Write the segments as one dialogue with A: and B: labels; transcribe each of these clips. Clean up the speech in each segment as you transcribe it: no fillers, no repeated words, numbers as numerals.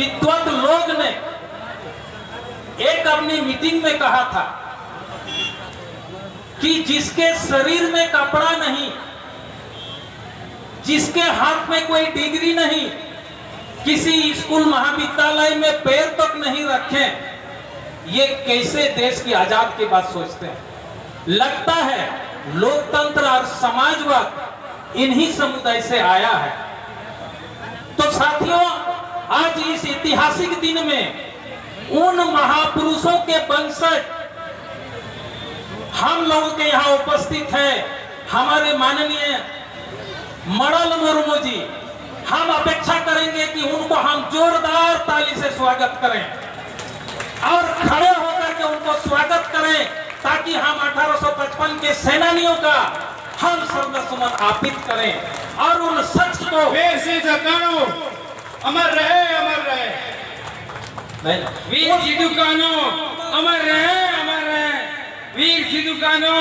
A: विद्वत लोग ने एक अपनी मीटिंग में कहा था कि जिसके शरीर में कपड़ा नहीं, जिसके हाथ में कोई डिग्री नहीं, किसी स्कूल महाविद्यालय में पैर तक नहीं रखे, ये कैसे देश की आजाद की बात सोचते हैं। लगता है लोकतंत्र और समाजवाद इन्हीं समुदाय से आया है। तो साथियों, आज इस ऐतिहासिक दिन में उन महापुरुषों के वंशज हम लोगों के यहाँ उपस्थित हैं। हमारे माननीय मडल मुर्मू जी, हम अपेक्षा करेंगे कि उनको हम जोरदार ताली से स्वागत करें और खड़े होकर के उनको स्वागत करें, ताकि हम 1855 के सेनानियों का हम श्रद्धासुमन अर्पित करें और उन शख्स को
B: वीर सिद्धू कान्हू अमर रहे, अमर रहे। वीर सिद्धू कान्हू अमर रहे, अमर रहे। वीर सिद्धू कान्हू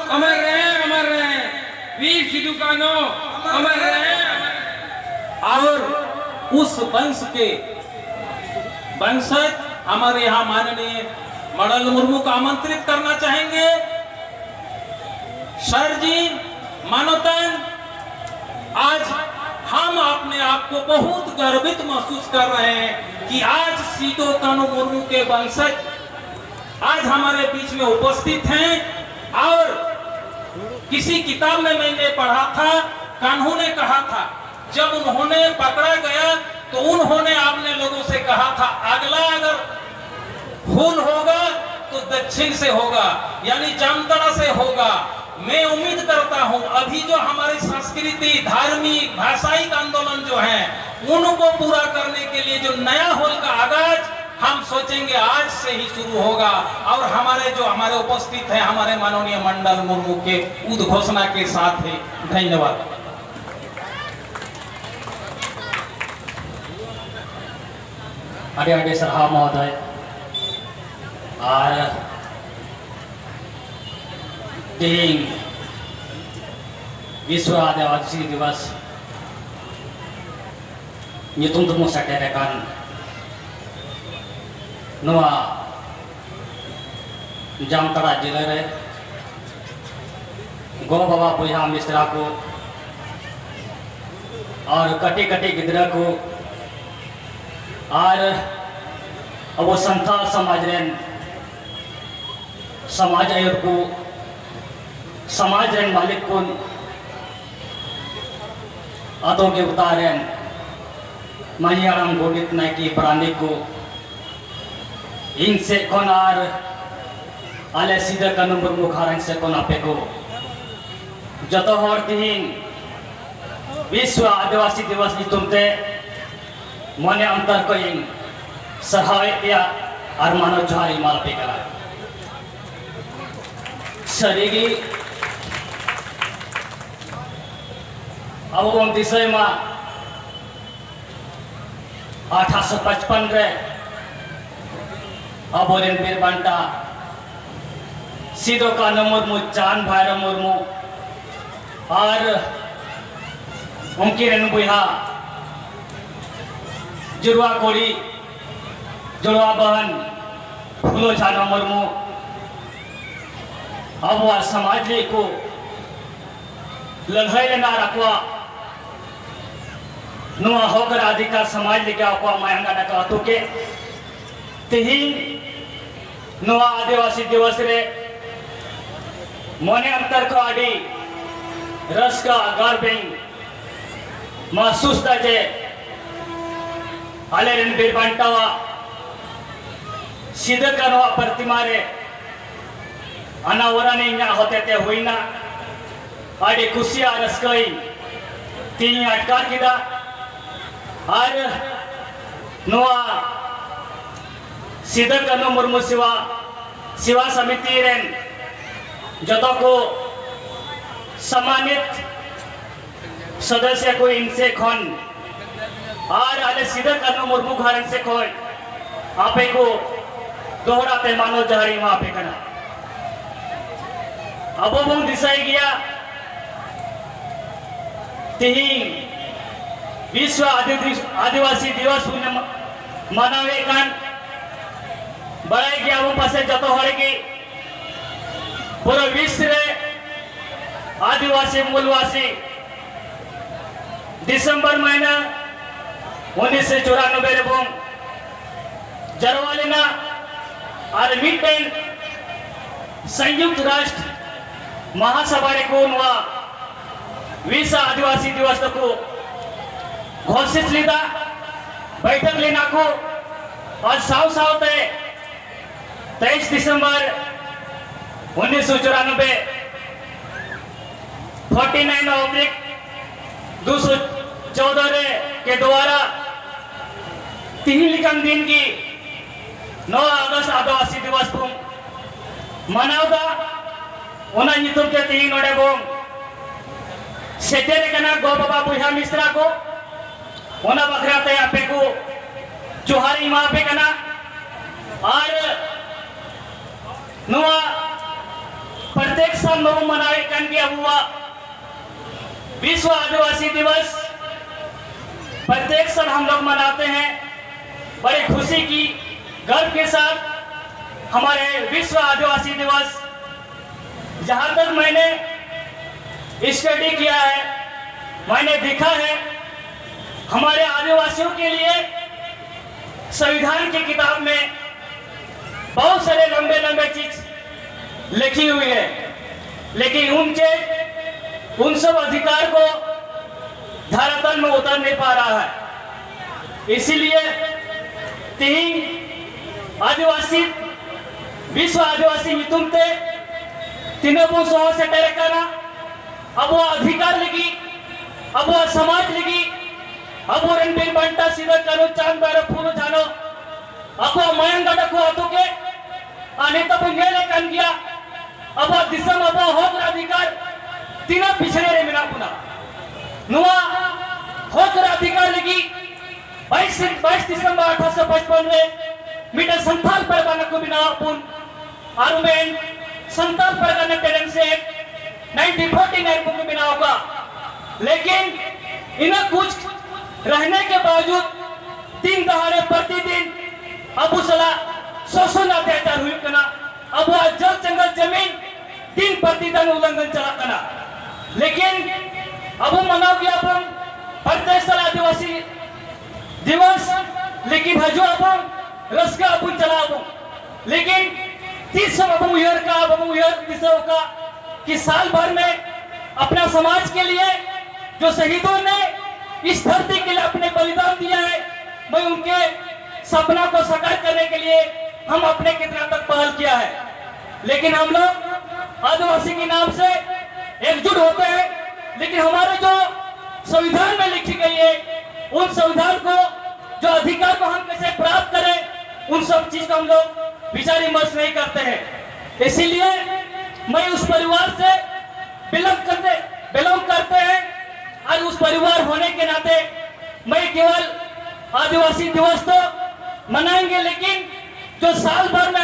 B: अमर रहे, अमर रहे। वीर सिद्धू कान्हू अमर रहे।
A: और उस वंश के वंशज हमारे यहाँ माननीय मडल मुर्मू को आमंत्रित करना चाहेंगे। सर जी, मानोतन, आज हम अपने आप को बहुत गर्वित महसूस कर रहे हैं कि आज सिद्धू कान्हू मुर्मू के वंशज आज हमारे बीच में उपस्थित हैं। और किसी किताब में मैंने पढ़ा था, कान्हू ने कहा था, जब उन्होंने पकड़ा गया तो उन्होंने आपने लोगों से कहा था, अगला अगर फूल होगा तो दक्षिण से होगा, यानी जामताड़ा से होगा। मैं उम्मीद करता हूं अभी जो हमारी संस्कृति, धार्मिक, भाषाई आंदोलन जो है, उनको पूरा करने के लिए जो नया होल का आगाज हम सोचेंगे आज से ही शुरू होगा। और हमारे उपस्थित हैं हमारे माननीय मडल मुर्मू के उद्घोषणा के साथ ही। धन्यवाद।
C: आगे आगे सरहा महोदय और तीन विश्व आदिवासी दिवस nyutung temu saderekan noa Jamtara जिले रे गो बाबा बुहा मिश्रा को और कटी कटी गिदरा को और अब संथाल समाज रेन समाज आयोग को समाज रेन मालिक को अतो के उतारेन महियाराम गोडित नायकी प्राणी को इनसे कौन आर आले सीधे कानून मुर्मू खारन से कौन आपे को जतो हर तीन विश्व आदिवासी दिवस की तुमते मने अंतर को इन सहाय या और मानव जोहारी माल पे करा शरीरी अब वो दिशा में 1855 रे अब और इन बिरबांटा सिद्धू कान्हू मुर्मू, चांद भैरव मुर्मू और उनकी रेणुबुहा जुड़वा कोड़ी जुड़वा बहन फूलो झानो मुर्मू अब वह समाज को लड़ाई लेना रखवा नुआ होकर अधिकार समाज लेके आपको महंगा डका तो के तीन नुआ आदिवासी दिवस रे मोने अंतर को आड़ी रस का आगार बेंग महसूस ताजे आले रिन बिरबांटावा सीधे कानवा प्रतिमा रे अनावरण इंगा होते थे हुई ना आड़ी खुशियां रस गई तीन अटकार किदा और नुआ सीधे कानू मुर्मू सिवा समिति रेन जतो को सम्मानित सदस्य को इनसे खन और आले सीधे कानू मुर्मू घरन से खोल आपे को दोहराते मानो जहरी वहां पे करना अब वो दिशाई गया तीन विश्व आदिवासी दिवस मानवे कान बड़े कि अब पासे जो हर की पूरा विश्व रे आदिवासी मूलवासी दिसंबर महीना 1994 जरवालिना आर्मीटेन संयुक्त राष्ट्र महासभा को विश्व आदिवासी दिवस को घोषित लीदा बैठक लेना को और साव साव 23 दिसंबर 1994 49/214 के द्वारा तिहिलिकन दिन की 9 अगस्त आदिवासी दिवस को मनावदा उना नितुम के तीन ओडे को सेटेरे कना गो बाबा बुझा मिश्रा को उना बखरा ते आपे को जोहारी मां पे कना और नुआ प्रत्येक साल नव मनावे कन के हुआ विश्व आदिवासी दिवस प्रत्येक साल हम लोग मनाते हैं बड़ी खुशी की गर्व के साथ। हमारे विश्व आदिवासी दिवस जहां तक मैंने स्टडी किया है, मैंने देखा है हमारे आदिवासियों के लिए संविधान की किताब में बहुत सारे लंबे लंबे चीज लिखी हुई है, लेकिन उन सब अधिकार को धरातल में उतर नहीं पा रहा है। इसीलिए तीन आदिवासी विश्व आदिवासी मितुमते तीनों को सौ से डर करना अब वो अधिकार लगी, अब वो समाज लगी, अब वो रणबीर बंटा सीधा करो चांद बार फूल जानो अब वो मयंगड़ को आतो के आने तब ये लेकर गया अब वो दिसम अब वो होकर अधिकार तीनों पिछड़े रे मिला पुना नुआ होकर अधिकार लगी 22 दिसंबर 1855 में मीटर संथाल परगना को बिना पुन आरुमेन संथाल परगना टेरेंस से 1949 को बिना होगा, लेकिन इन्हें कुछ रहने के बावजूद 3 दहाड़े प्रतिदिन अबू सला शोषण अत्याचार हुई कना अब वह जल जंगल जमीन दिन प्रतिदिन उल्लंघन चला कना, लेकिन अब मनाओ कि अपन प्रत्येक साल आदिवासी दिवस लेकिन हजो अपन रस का अपन चलाओ, लेकिन 30 अब ईयर का अब ईयर दिसो का कि साल भर में अपना समाज के लिए जो शहीदों ने इस धरती के लिए अपने बलिदान दिया है, मैं उनके सपना को साकार करने के लिए हम अपने कितना तक पहल किया है, लेकिन हम लोग आदिवासी के नाम से एकजुट होते हैं, लेकिन हमारे जो संविधान में लिखी गई है उन संविधान को जो अधिकार को हम कैसे प्राप्त करें उन सब चीज को हम लोग विचार विमर्श नहीं करते हैं। इसीलिए मैं उस परिवार से बिलोंग करते हैं और उस परिवार होने के नाते मैं केवल आदिवासी दिवस तो मनाएंगे, लेकिन जो साल भर में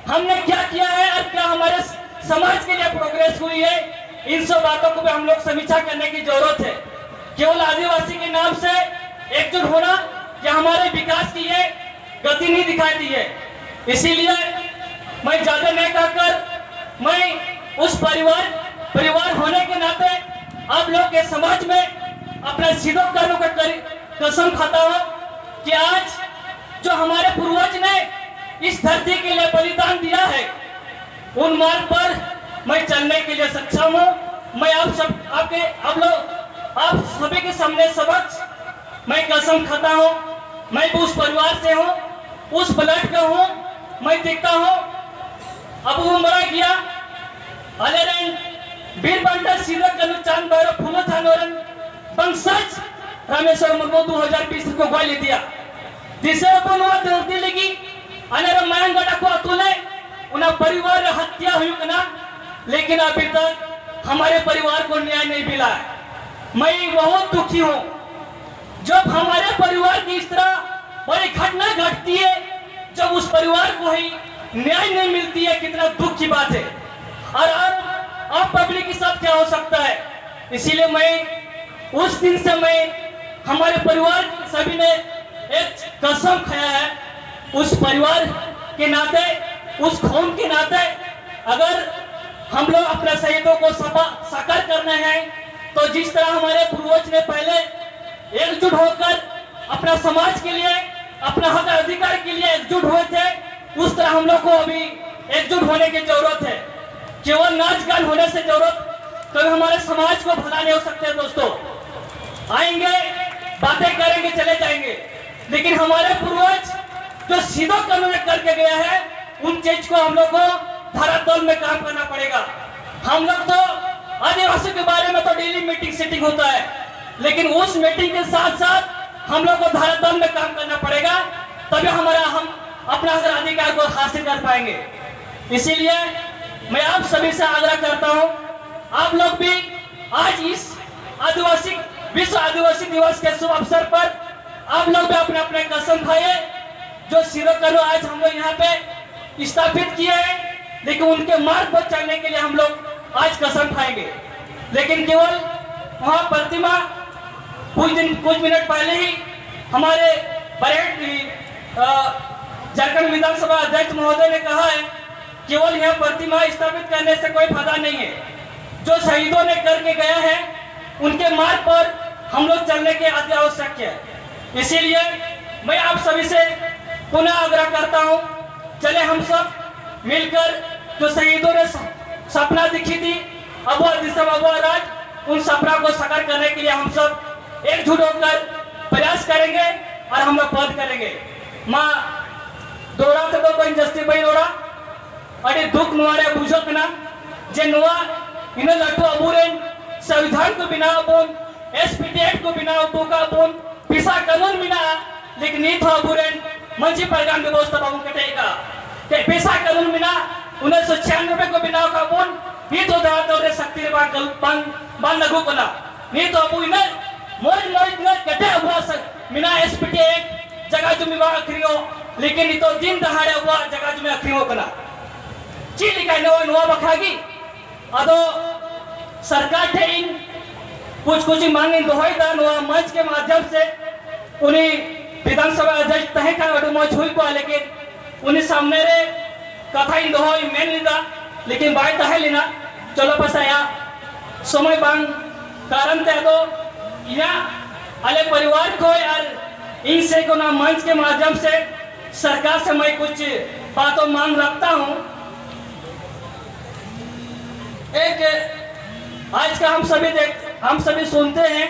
C: हमने क्या किया है और क्या हमारे समाज के लिए प्रोग्रेस हुई है, इन सब बातों को भी हम लोग समीक्षा करने की जरूरत है। केवल आदिवासी के नाम से एकजुट होना या हमारे विकास की ये गति नहीं दिखाई दी है। इसीलिए मैं ज्यादा नहीं कहकर मैं उस परिवार होने के नाते आप लोग के समाज में अपना सीधो करने का कसम खाता हूं कि आज जो हमारे पूर्वज ने इस धरती के लिए बलिदान दिया है उन मार्ग पर मैं चलने के लिए सक्षम हूं। मैं आप सभी के सामने समक्ष मैं कसम खाता हूं, मैं भी उस परिवार से हूं, उस ब्लड का हूं। मैं देखता हूं अब वो मरा गया अलेरन वीर बंटा सीधा कनु चांद बारो फूलो थानोरन बंसज रामेश्वर मुर्मू 2020 को गोली दिया जिसे अपन वो दर्दी लगी अनेर मयंगड़ा को अतुले उना परिवार हत्या हुई कना, लेकिन अभी तक हमारे परिवार को न्याय नहीं मिला है। मैं बहुत दुखी हूं जब हमारे परिवार की इस तरह बड़ी घटना घटती है, जब उस परिवार को ही न्याय नहीं मिलती है, कितना दुख की बात है। और अब पब्लिक के साथ क्या हो सकता है। इसीलिए मैं उस दिन से मैं हमारे परिवार सभी ने एक कसम खाया है, उस परिवार के नाते, उस खून के नाते, अगर हम लोग अपने शहीदों को साकार करने हैं तो जिस तरह हमारे पूर्वज ने पहले एकजुट होकर अपना समाज के लिए, अपना हक अधिकार के लिए एकजुट हुए थे, उस तरह हम लोग को अभी एकजुट होने की जरूरत है। केवल नाच गान होने से जरूरत तो हमारे समाज को भला नहीं हो सकते। दोस्तों आएंगे, बातें करेंगे, चले जाएंगे, लेकिन हमारे पूर्वज जो सीधो कानून करके गया है, उन चीज को हम लोग को धरातल में काम करना पड़ेगा। हम लोग तो आदिवासी के बारे में तो डेली मीटिंग सीटिंग होता है, लेकिन उस मीटिंग के साथ साथ हम लोग को धरातल में काम करना पड़ेगा, तभी हम अपना अधिकार को हासिल कर पाएंगे। इसीलिए मैं आप सभी से आग्रह करता हूं, आप लोग भी आज इस विश्व आदिवासी दिवस के शुभ अवसर पर आप लोग भी अपने अपने कसम खाए। जो सीधो कानून आज हम लोग यहाँ पे स्थापित किए हैं, लेकिन उनके मार्ग पर चलने के लिए हम लोग आज कसम खाएंगे। लेकिन केवल वहां प्रतिमा कुछ मिनट पहले ही हमारे झारखंड विधानसभा अध्यक्ष महोदय ने कहा है, केवल यह प्रतिमा स्थापित करने से कोई फायदा नहीं है। जो शहीदों ने करके गया है, उनके मार्ग पर हम लोग चलने के अति आवश्यक है। इसीलिए मैं आप सभी से पुनः आग्रह करता हूं, चले हम सब मिलकर जो शहीदों ने सपना दिखी थी, अबुआ दिसम अबुआ राज, उन सपना को साकार करने के लिए हम सब एकजुट होकर प्रयास करेंगे और हम लोग पद करेंगे। माँ दौड़ा तो कोई जस्ती भाई दौड़ा अरे दुख नुआरे बुझक ना जे नुआ इन्हें लट्टू अबूरेन संविधान को बिना अपन एसपीटी एक्ट को बिना उपोका अपन पिसा कानून बिना, लेकिन नहीं था अबूरेन मंची परिणाम व्यवस्था बाबू कटेगा के पिसा कानून बिना 1996 को बिना का अपन नहीं तो दात और शक्ति बांध लगू कना नहीं तो अबू इन्हें मोज न कटे हुआ बिना एसपीटी एक्ट जगह जो विवाह अखरियो, लेकिन ये तो दिन दहाड़े हुआ जगह जो में अखरियो कना चीली का नुआ बखागी अदो सरकार थे इन कुछ मांगे दोहई दा नुआ मंच के माध्यम से उन्हीं विधानसभा अध्यक्ष तहे का अडु मंच हुई को, लेकिन उन्हीं सामने रे कथा इन दोहई मेन लिदा, लेकिन बाय तहे लेना चलो पसाया समय बांग कारण ते तो इना अले परिवार को यार इनसे को ना मंच के माध्यम से सरकार से मैं कुछ बातों मांग रखता हूं। एक आज का हम सभी सुनते हैं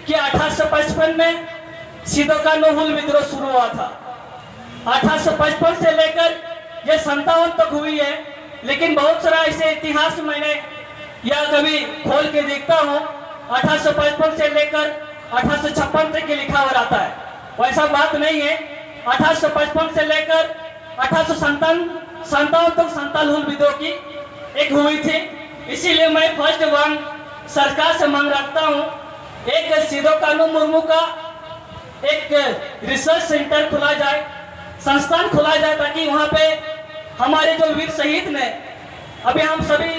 C: कि 1855 में सीधो कानून हुल विद्रोह शुरू हुआ था। 1855 से लेकर ये 57 तक हुई है, लेकिन बहुत सारा ऐसे इतिहास मैंने या कभी खोल के देखता हूँ, 1855 से लेकर 1856 तक के लिखा हुआ रहता है। वैसा बात नहीं है। 1855 से लेकर 1857 तक संताल हुल विद्रोह की एक हुई थी। इसीलिए मैं फर्स्ट वन सरकार से मांग रखता हूं, एक सीधो कानून मुर्मू का एक रिसर्च सेंटर खोला जाए, संस्थान खोला जाए, ताकि वहां पे हमारे जो वीर शहीद ने, अभी हम सभी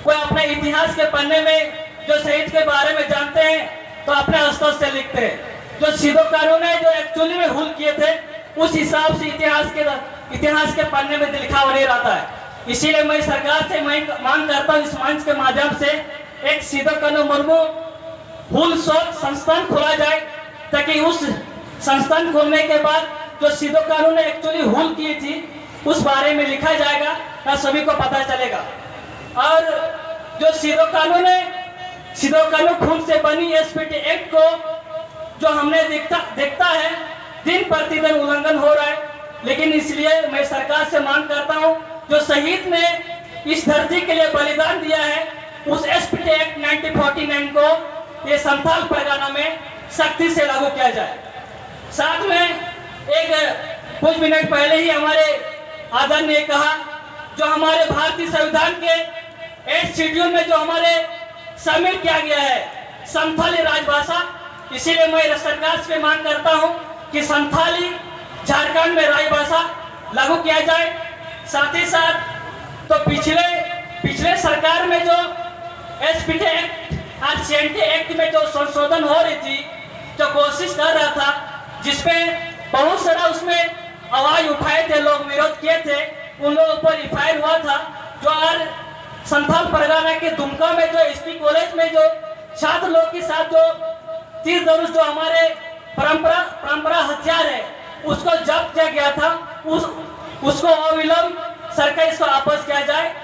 C: कोई अपने इतिहास के पन्ने में जो शहीद के बारे में जानते हैं तो अपने स्तर से लिखते हैं। जो सीधो कानून है जो एक्चुअली में हुल किए थे, उस हिसाब से इतिहास के पन्ने में लिखा हुआ नहीं रहता है। इसीलिए मैं सरकार से मांग करता हूँ, इस मंच के माध्यम से एक सीधो कानून मुर्मू हुल संस्थान खोला जाए, ताकि उस संस्थान खोलने के बाद जो सीधो कानून ने एक्चुअली हुल की थी उस बारे में लिखा जाएगा तो सभी को पता चलेगा। और जो सीधो कानून है, सीधो कानून खून से बनी एसपीटी एक्ट को जो हमने देखता है दिन प्रतिदिन उल्लंघन हो रहा है, लेकिन इसलिए मैं सरकार से मांग करता हूं, जो शहीद ने इस धरती के लिए बलिदान दिया है, उस एसपीटी एक्ट 1949 को ये संथाल परगना में सख्ती से लागू किया जाए। साथ में एक कुछ मिनट पहले ही हमारे आदरण ने कहा, जो हमारे भारतीय संविधान के 8 शेड्यूल में जो हमारे शामिल किया गया है संथाली राजभाषा, इसीलिए मैं सरकार से मांग करता हूं कि संथाली झारखंड में राजभाषा लागू किया जाए। साथ ही साथ तो पिछले सरकार में जो एसपीटी एक्ट और सीएनटी एक्ट में जो संशोधन हो रही थी, जो कोशिश कर रहा था, जिसमें बहुत सारा उसमें आवाज उठाए थे, लोग विरोध किए थे, उन लोगों पर एफआईआर हुआ था। जो आज संथाल परगना के दुमका में जो एसपी कॉलेज में जो छात्र लोग के साथ जो तीर धनुष जो हमारे परंपरा हथियार है उसको जब्त किया गया था, उसको अविलंब सरकार इसको वापस किया जाए।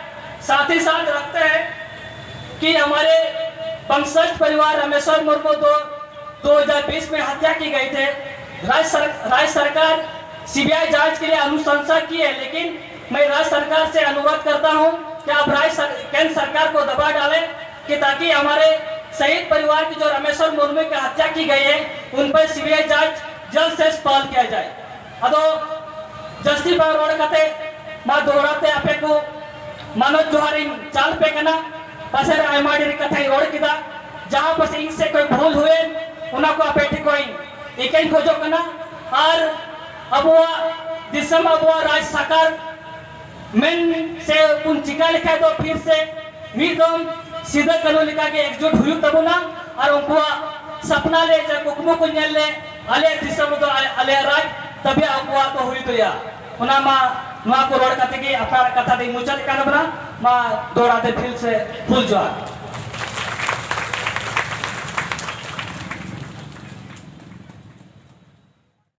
C: साथ ही साथ रखते हैं कि हमारे वंशज परिवार रामेश्वर मुर्मू 2020 में हत्या की गई थे। राज्य सरकार सीबीआई जांच के लिए अनुशंसा की है, लेकिन मैं राज्य सरकार से अनुरोध करता हूं कि आप केंद्र सरकार को दबाव डालें कि ताकि हमारे शहीद परिवार की जो रामेश्वर मुर्मू की हत्या की गई है उन पर सीबीआई जांच जल्द से पहल किया जाए। अदो जस्ती बार रोड कते मा दोहराते आपे को मनोज जोहारी चाल पे कना पसर आईमाडी कथे रोड किदा जहां पर इनसे कोई भूल हुए उना को आपे कोई इकन खोजो कना और अब वो दिसम अब वो राज्य सरकार मेन से उन चिका लिखा तो फिर से मीदम सीधा कानून लिखा के एकजुट हुई तब ना और उनको सपना ले जब कुकमो को नेल ले अले दिसम तो अले राज तभी आपको तो हुई तो या उना मा नुआ को रोड कते की अपना कथा दे मुचल कान बना मा दोड़ाते फिर से फुल जोर